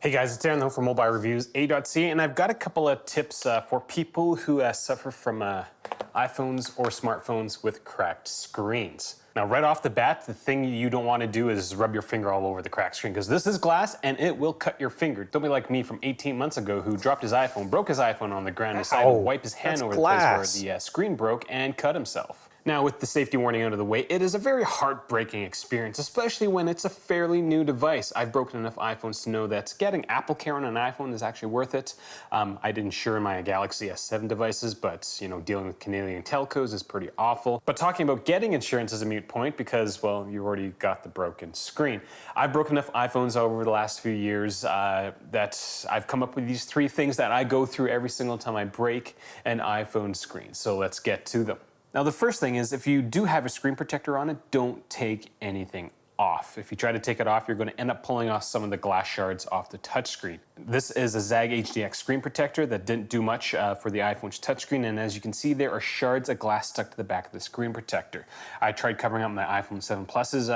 Hey guys, it's Aaron from Mobile Reviews A.ca, and I've got a couple of tips for people who suffer from iPhones or smartphones with cracked screens. Now, right off the bat, the thing you don't want to do is rub your finger all over the cracked screen, because this is glass and it will cut your finger. Don't be like me from 18 months ago who dropped his iPhone, broke his iPhone on the ground, decided to wipe his hand over the place where the screen broke and cut himself. Now, with the safety warning out of the way, it is a very heartbreaking experience, especially when it's a fairly new device. I've broken enough iPhones to know that getting AppleCare on an iPhone is actually worth it. I did insure my Galaxy S7 devices, but dealing with Canadian TelCos is pretty awful. But talking about getting insurance is a moot point because, well, you already got the broken screen. I've broken enough iPhones over the last few years that I've come up with these three things that I go through every single time I break an iPhone screen. So let's get to them. Now, the first thing is, if you do have a screen protector on it, don't take anything off. If you try to take it off, you're going to end up pulling off some of the glass shards off the touchscreen. This is a Zagg HDX screen protector that didn't do much for the iPhone's touchscreen, and as you can see, there are shards of glass stuck to the back of the screen protector. I tried covering up my iPhone 7 Plus's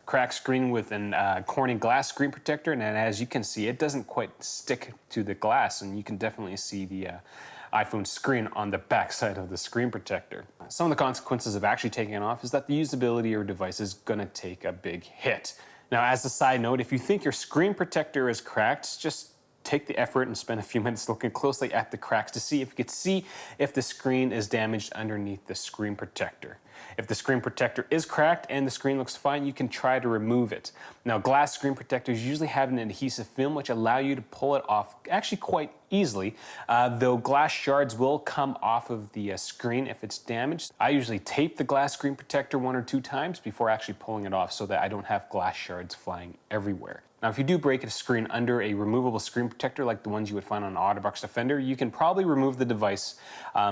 cracked screen with a Corning glass screen protector, and as you can see, it doesn't quite stick to the glass, and you can definitely see the iPhone screen on the back side of the screen protector. Some of the consequences of actually taking it off is that the usability of your device is going to take a big hit. Now, as a side note, if you think your screen protector is cracked, just take the effort and spend a few minutes looking closely at the cracks to see if you could see if the screen is damaged underneath the screen protector. If the screen protector is cracked and the screen looks fine, you can try to remove it. Now, glass screen protectors usually have an adhesive film which allow you to pull it off actually quite easily, though glass shards will come off of the screen if it's damaged. I usually tape the glass screen protector 1 or 2 times before actually pulling it off so that I don't have glass shards flying everywhere. Now, if you do break a screen under a removable screen protector like the ones you would find on an OtterBox Defender, you can probably remove the device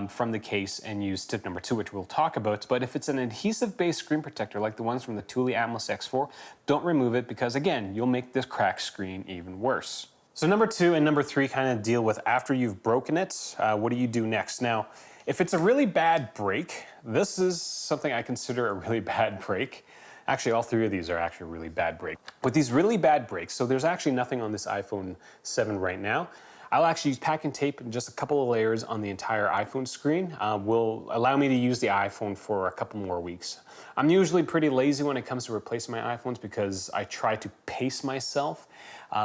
from the case and use tip number 2, which we'll talk about. But if it's an adhesive-based screen protector like the ones from the Thule Atmos X4, don't remove it because, again, you'll make this cracked screen even worse. So number 2 and number 3 kind of deal with after you've broken it, what do you do next? Now, if it's a really bad break, this is something I consider a really bad break. Actually, all 3 of these are actually really bad breaks. With these really bad breaks, so there's actually nothing on this iPhone 7 right now. I'll actually use packing tape and just a couple of layers on the entire iPhone screen. Will allow me to use the iPhone for a couple more weeks. I'm usually pretty lazy when it comes to replacing my iPhones because I try to pace myself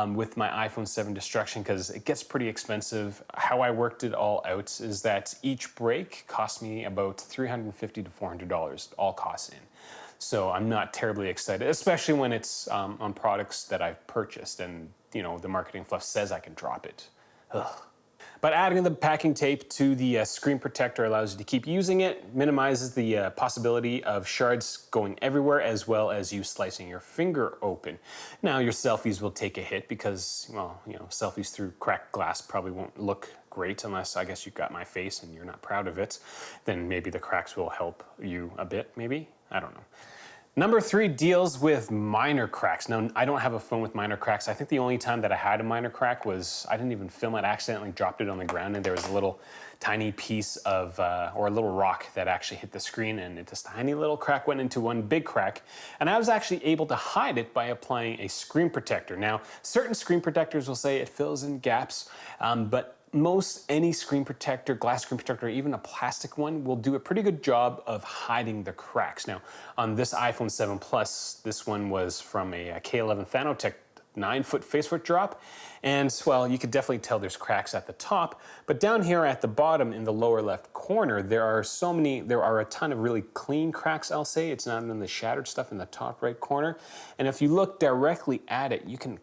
with my iPhone 7 destruction because it gets pretty expensive. How I worked it all out is that each break cost me about $350 to $400, all costs in. So I'm not terribly excited, especially when it's on products that I've purchased and the marketing fluff says I can drop it. Ugh. But adding the packing tape to the screen protector allows you to keep using it, minimizes the possibility of shards going everywhere, as well as you slicing your finger open. Now, your selfies will take a hit because, well, selfies through cracked glass probably won't look great unless, I guess, you've got my face and you're not proud of it. Then maybe the cracks will help you a bit, maybe? I don't know. Number 3 deals with minor cracks. Now, I don't have a phone with minor cracks. I think the only time that I had a minor crack was I didn't even film it. I accidentally dropped it on the ground and there was a little tiny piece of, or a little rock that actually hit the screen, and this tiny little crack went into one big crack. And I was actually able to hide it by applying a screen protector. Now, certain screen protectors will say it fills in gaps, but most any screen protector, glass screen protector, or even a plastic one will do a pretty good job of hiding the cracks. Now, on this iPhone 7 Plus, this one was from a K11 Thanotech 9-foot facefoot drop. And, well, you could definitely tell there's cracks at the top, but down here at the bottom in the lower left corner, there are a ton of really clean cracks, I'll say. It's not in the shattered stuff in the top right corner. And if you look directly at it, you can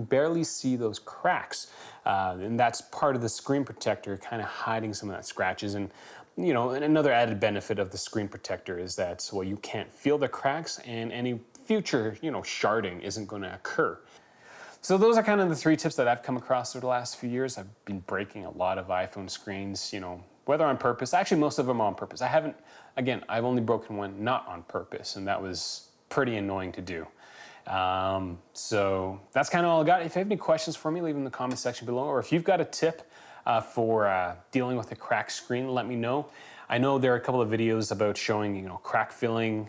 barely see those cracks. And that's part of the screen protector kind of hiding some of that scratches. And another added benefit of the screen protector is that, well, you can't feel the cracks and any future, sharding isn't going to occur. So those are kind of the 3 tips that I've come across over the last few years. I've been breaking a lot of iPhone screens, whether on purpose. Actually, most of them on purpose. I've only broken one not on purpose, and that was pretty annoying to do. So that's kind of all I got. If you have any questions for me, leave them in the comment section below, or if you've got a tip for dealing with a cracked screen, let me know. I know there are a couple of videos about showing, crack filling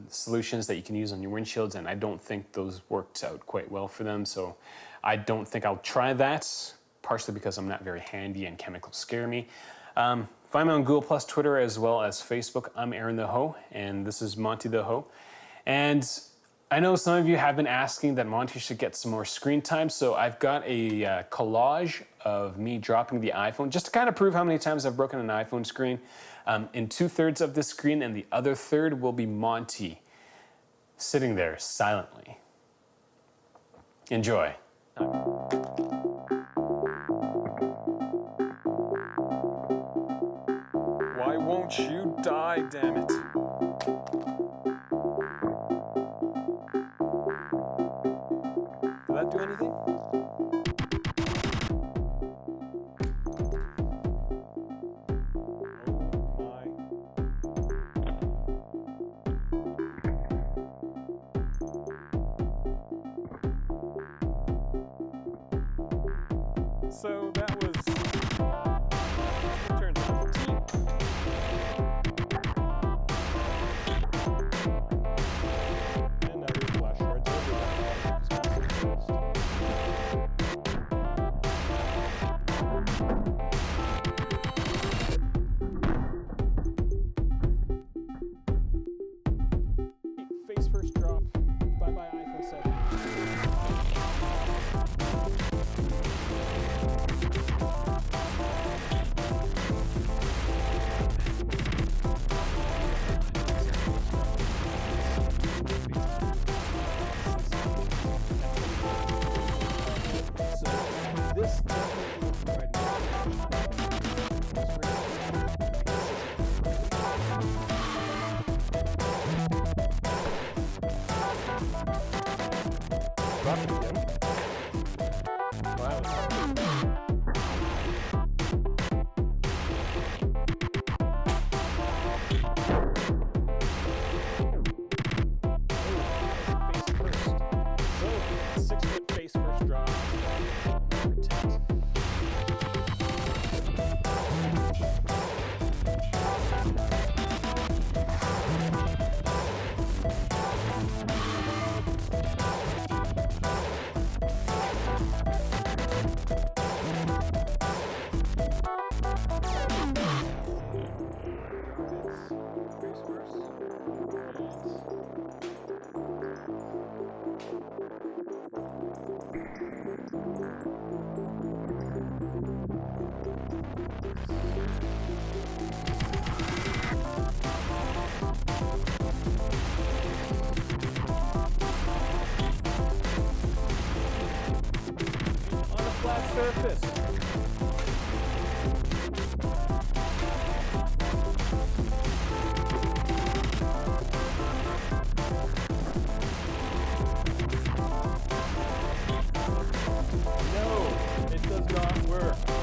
solutions that you can use on your windshields, and I don't think those worked out quite well for them. So I don't think I'll try that, partially because I'm not very handy and chemicals scare me. Find me on Google+, Twitter, as well as Facebook. I'm Aaron the Ho, and this is Monty the Ho. And I know some of you have been asking that Monty should get some more screen time, so I've got a collage of me dropping the iPhone, just to kind of prove how many times I've broken an iPhone screen. In 2/3 of the screen, and the other third will be Monty sitting there silently. Enjoy. Why won't you die, damn it? Did that do anything? So that was turned to 15. And now there's flash shards everywhere. Face first drop. Bye bye iPhone 7. This definitely will provide Drop it again. Wow. Face first. So 6-foot face first drop. Flat surface. No, it does not work.